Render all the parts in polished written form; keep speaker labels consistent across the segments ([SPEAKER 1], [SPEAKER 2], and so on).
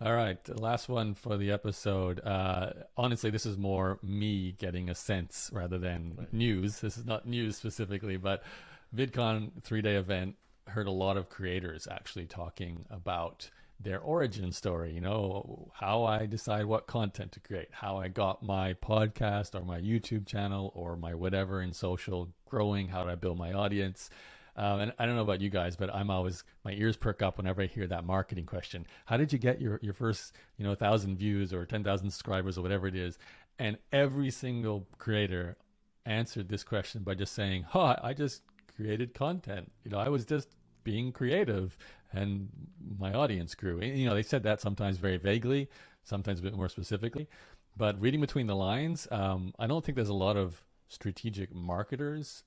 [SPEAKER 1] All right, the last one for the episode. Honestly, this is more me getting a sense rather than
[SPEAKER 2] Right.
[SPEAKER 1] news. This is not news specifically, but VidCon 3 day event, heard a lot of creators actually talking about their origin story, how I decide what content to create, how I got my podcast or my YouTube channel or my whatever in social growing, how do I build my audience. And I don't know about you guys, but I'm always, my ears perk up whenever I hear that marketing question. How did you get your first, 1,000 views or 10,000 subscribers or whatever it is? And every single creator answered this question by just saying, I just created content. I was just being creative and my audience grew. And, they said that sometimes very vaguely, sometimes a bit more specifically. But reading between the lines, I don't think there's a lot of strategic marketers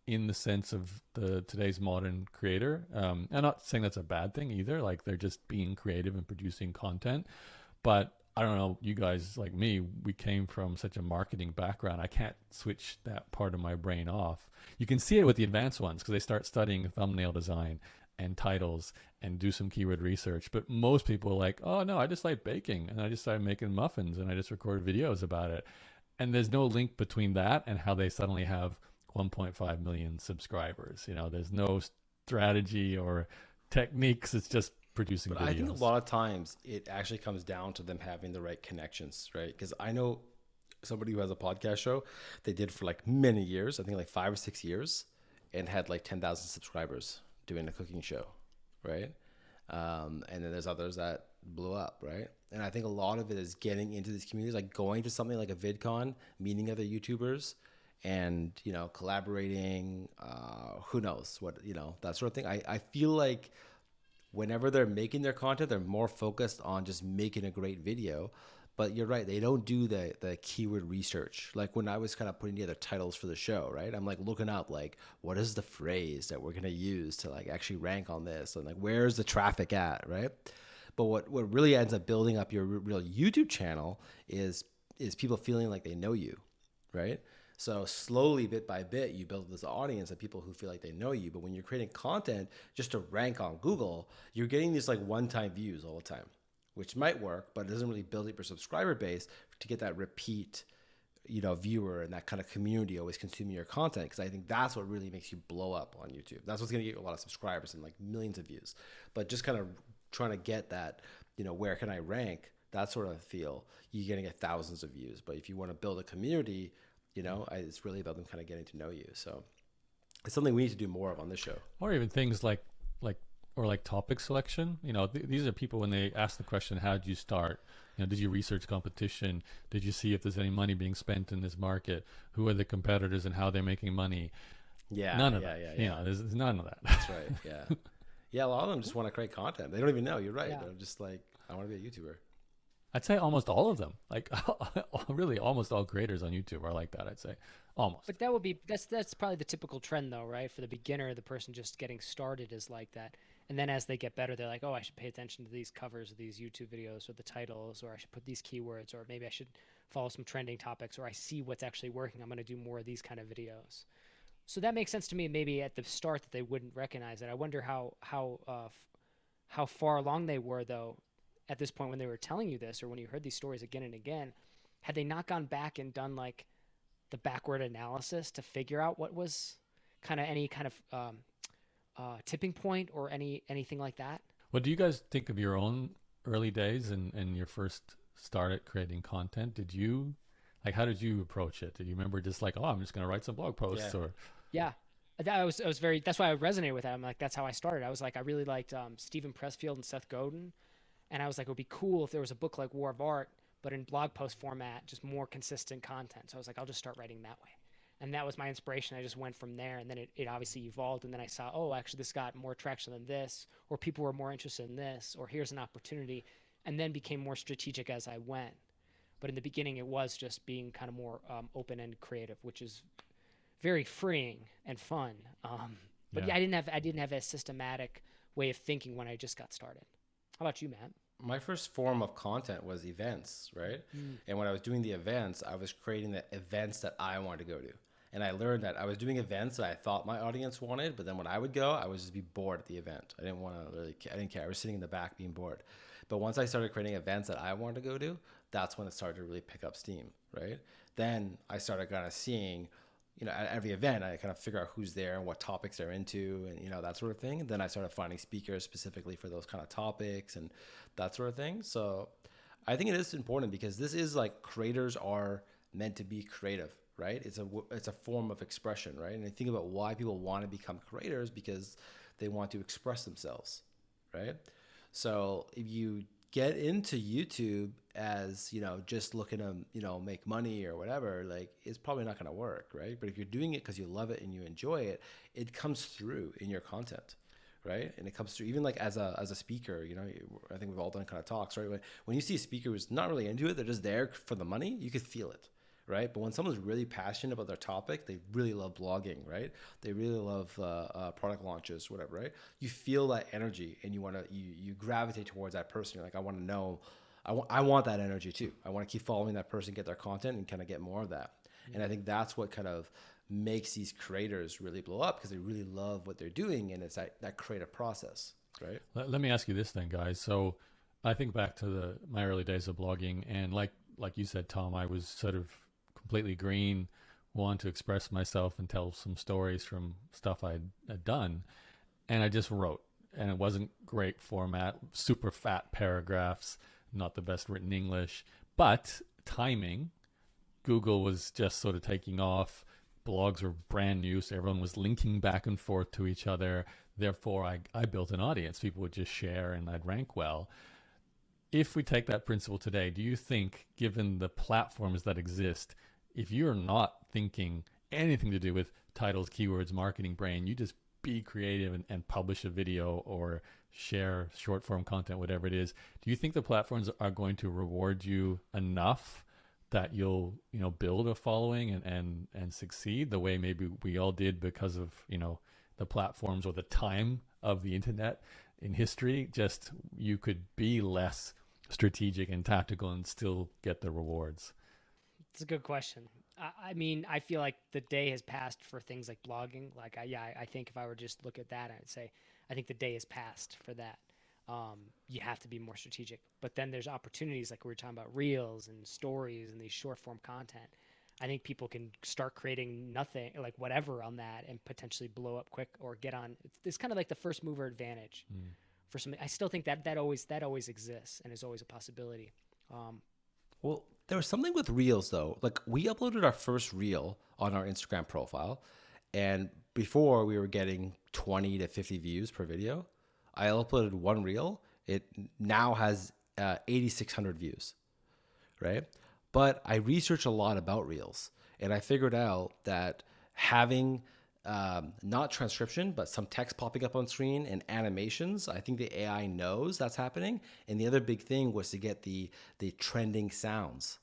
[SPEAKER 1] in the sense of the today's modern creator. I'm not saying that's a bad thing either. Like they're just being creative and producing content. But I don't know, you guys like me, we came from such a marketing background. I can't switch that part of my brain off. You can see it with the advanced ones because they start studying thumbnail design and titles and do some keyword research. But most people are like, oh no, I just like baking and I just started making muffins and I just recorded videos about it. And there's no link between that and how they suddenly have 1.5 million subscribers. There's no strategy or techniques. It's just producing
[SPEAKER 2] But I think a
[SPEAKER 1] videos.
[SPEAKER 2] lot of times it actually comes down to them having the right connections, right? Because I know somebody who has a podcast show, they did for like many years, I think like 5 or 6 years, and had like 10,000 subscribers doing a cooking show, right? And then there's others that blew up, right? And I think a lot of it is getting into these communities, like going to something like a VidCon, meeting other YouTubers, and collaborating. Who knows what that sort of thing. I feel like whenever they're making their content, they're more focused on just making a great video. But you're right, they don't do the keyword research. Like when I was kind of putting together titles for the show, right? I'm like looking up like what is the phrase that we're gonna use to like actually rank on this, and like where's the traffic at, right? But what really ends up building up your real YouTube channel is people feeling like they know you, right? So slowly, bit by bit, you build this audience of people who feel like they know you. But when you're creating content just to rank on Google, you're getting these like one-time views all the time, which might work, but it doesn't really build up your subscriber base to get that repeat, viewer and that kind of community always consuming your content. Because I think that's what really makes you blow up on YouTube. That's what's going to get you a lot of subscribers and like millions of views. But just kind of trying to get that, where can I rank? That sort of feel, you're going to get thousands of views. But if you want to build a community, it's really about them kind of getting to know you. So it's something we need to do more of on this show.
[SPEAKER 1] Or even things like or like topic selection. These are people when they ask the question, how did you start? Did you research competition? Did you see if there's any money being spent in this market? Who are the competitors and how they're making money?
[SPEAKER 2] Yeah,
[SPEAKER 1] None of
[SPEAKER 2] yeah,
[SPEAKER 1] that.
[SPEAKER 2] yeah, yeah.
[SPEAKER 1] There's none of
[SPEAKER 2] That's
[SPEAKER 1] that.
[SPEAKER 2] right. Yeah. Yeah, a lot of them just want to create content. They don't even know. You're right.
[SPEAKER 3] Yeah.
[SPEAKER 2] They're just like, I want to be a YouTuber.
[SPEAKER 1] I'd say almost all of them. Like really almost all creators on YouTube are like that, I'd say. Almost.
[SPEAKER 3] But that's probably the typical trend though, right? For the beginner, the person just getting started is like that. And then as they get better, they're like, oh, I should pay attention to these covers of these YouTube videos or the titles, or I should put these keywords, or maybe I should follow some trending topics, or I see what's actually working. I'm going to do more of these kind of videos. So that makes sense to me. Maybe at the start that they wouldn't recognize it. I wonder how far along they were though at this point when they were telling you this, or when you heard these stories again and again. Had they not gone back and done like the backward analysis to figure out what was kind of any kind of tipping point or anything like that?
[SPEAKER 1] What do you guys think of your own early days and your first start at creating content? Did you like how did you approach it? Did you remember just like, oh, I'm just gonna write some blog
[SPEAKER 2] Yeah.
[SPEAKER 1] posts or
[SPEAKER 3] Yeah, I was very. That's why I resonated with that. I'm like, that's how I started. I was like, I really liked Stephen Pressfield and Seth Godin, and I was like, it would be cool if there was a book like War of Art, but in blog post format, just more consistent content. So I was like, I'll just start writing that way. And that was my inspiration. I just went from there, and then it obviously evolved. And then I saw, oh, actually, this got more traction than this, or people were more interested in this, or here's an opportunity, and then became more strategic as I went. But in the beginning, it was just being kind of more open and creative, which is very freeing and fun. But
[SPEAKER 1] yeah.
[SPEAKER 3] yeah, I didn't have a systematic way of thinking when I just got started. How about you, Matt?
[SPEAKER 2] My first form of content was events, right?
[SPEAKER 3] Mm.
[SPEAKER 2] And when I was doing the events, I was creating the events that I wanted to go to. And I learned that I was doing events that I thought my audience wanted, but then when I would go, I would just be bored at the event. I didn't want to really, I didn't care. I was sitting in the back being bored. But once I started creating events that I wanted to go to, that's when it started to really pick up steam, right? Then I started kind of seeing, at every event, I kind of figure out who's there and what topics they're into and, that sort of thing. And then I started finding speakers specifically for those kind of topics and that sort of thing. So I think it is important because this is like creators are meant to be creative, right? It's a form of expression, right? And I think about why people want to become creators because they want to express themselves, right? So if you get into YouTube as, just looking to, make money or whatever, like it's probably not going to work, right? But if you're doing it because you love it and you enjoy it, it comes through in your content, right? And it comes through even like as a speaker, I think we've all done kind of talks, right? When you see a speaker who's not really into it, they're just there for the money, you could feel it. Right. But when someone's really passionate about their topic, they really love blogging, right? They really love product launches, whatever, right? You feel that energy and you gravitate towards that person. You're like, I want to know, I want that energy too. I want to keep following that person, get their content and kind of get more of that. Mm-hmm. And I think that's what kind of makes these creators really blow up because they really love what they're doing. And it's that creative process, right?
[SPEAKER 1] Let me ask you this then, guys. So I think back to my early days of blogging, and like you said, Tom, I was sort of completely green, want to express myself and tell some stories from stuff I'd done. And I just wrote, and it wasn't great format, super fat paragraphs, not the best written English, but timing, Google was just sort of taking off. Blogs were brand new, so everyone was linking back and forth to each other. Therefore, I built an audience. People would just share and I'd rank well. If we take that principle today, do you think, given the platforms that exist, if you're not thinking anything to do with titles, keywords, marketing brain, you just be creative and publish a video or share short form content, whatever it is, do you think the platforms are going to reward you enough that you'll, build a following and succeed the way maybe we all did because of, the platforms or the time of the internet in history? Just you could be less strategic and tactical and still get the rewards.
[SPEAKER 3] It's a good question. I mean, I feel like the day has passed for things like blogging. Like, I think if I were just look at that, I'd say, I think the day has passed for that. You have to be more strategic. But then there's opportunities like we were talking about reels and stories and these short form content. I think people can start creating nothing, like whatever on that and potentially blow up quick or get on. It's kind of like the first mover advantage for something. I still think that always exists and is always a possibility.
[SPEAKER 2] Well, there was something with reels though. Like we uploaded our first reel on our Instagram profile, and before we were getting 20 to 50 views per video. I uploaded one reel. It now has 8,600 views, right? But I researched a lot about reels, and I figured out that having not transcription, but some text popping up on screen and animations, I think the AI knows that's happening. And the other big thing was to get the trending sounds.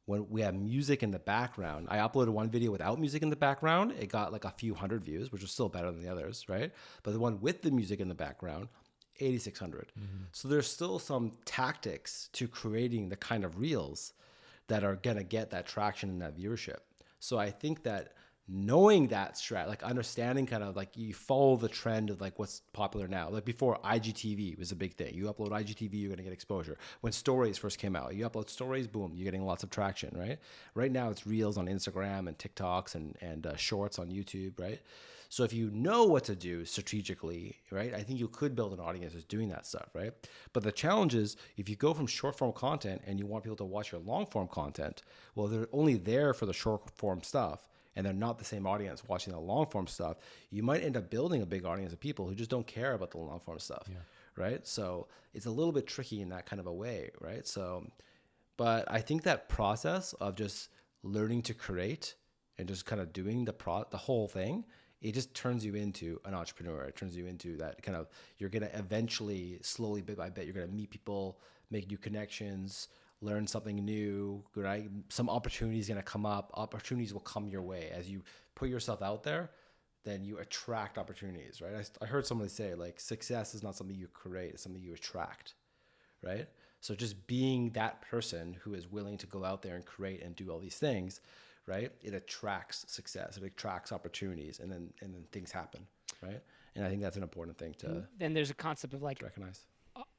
[SPEAKER 2] When we have music in the background, I uploaded one video without music in the background. It got like a few hundred views, which was still better than the others, right? But the one with the music in the background, 8,600. Mm-hmm. So there's still some tactics to creating the kind of reels that are going to get that traction and that viewership. So I think that knowing that strat, like understanding kind of like you follow the trend of like what's popular now. Like before, IGTV was a big thing. You upload IGTV, you're going to get exposure. When stories first came out, you upload stories, boom, you're getting lots of traction, right? Right now it's reels on Instagram and TikToks and shorts on YouTube, right? So if you know what to do strategically, right, I think you could build an audience that's doing that stuff, right? But the challenge is if you go from short form content and you want people to watch your long form content, well, they're only there for the short form stuff, and they're not the same audience watching the long form stuff, you might end up building a big audience of people who just don't care about the long form stuff, right? So it's a little bit tricky in that kind of a way, right? So, but I think that process of just learning to create and just kind of doing the whole thing, it just turns you into an entrepreneur. It turns you into that kind of, you're going to eventually, slowly, bit by bit, you're going to meet people, make new connections, learn something new, right? Some opportunities going to come up. Opportunities will come your way. As you put yourself out there, then you attract opportunities, right? I heard somebody say, like, success is not something you create, it's something you attract, right? So just being that person who is willing to go out there and create and do all these things, right? It attracts success, it attracts opportunities, and then things happen, right? And I think that's an important thing to
[SPEAKER 3] then there's a concept of like
[SPEAKER 2] recognize.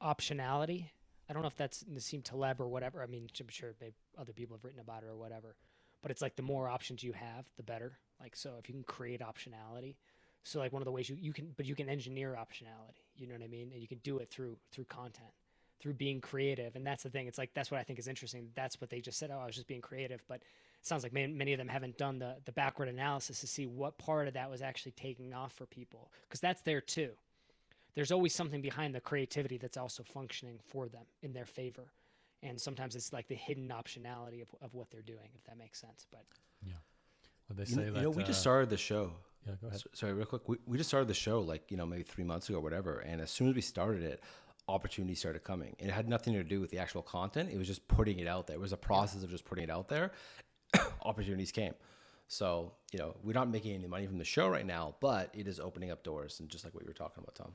[SPEAKER 3] Optionality. I don't know if that's Nassim Taleb or whatever. I mean, I'm sure maybe other people have written about it or whatever, but it's like the more options you have, the better. Like, so if you can create optionality, so like one of the ways you can, but you can engineer optionality, you know what I mean? And you can do it through content, through being creative. And that's the thing. It's like, that's what I think is interesting. That's what they just said. Oh, I was just being creative. But it sounds like many of them haven't done the backward analysis to see what part of that was actually taking off for people. Because that's there too. There's always something behind the creativity that's also functioning for them in their favor. And sometimes it's like the hidden optionality of what they're doing, if that makes sense. But
[SPEAKER 1] yeah, well, they say that.
[SPEAKER 2] You know, we just started the show.
[SPEAKER 1] Yeah, go ahead.
[SPEAKER 2] Sorry, real quick. We just started the show like, you know, maybe 3 months ago or whatever. And as soon as we started it, opportunities started coming. And it had nothing to do with the actual content. It was just putting it out there. It was a process of just putting it out there. Opportunities came. So, you know, we're not making any money from the show right now, but it is opening up doors. And just like what you were talking about, Tom.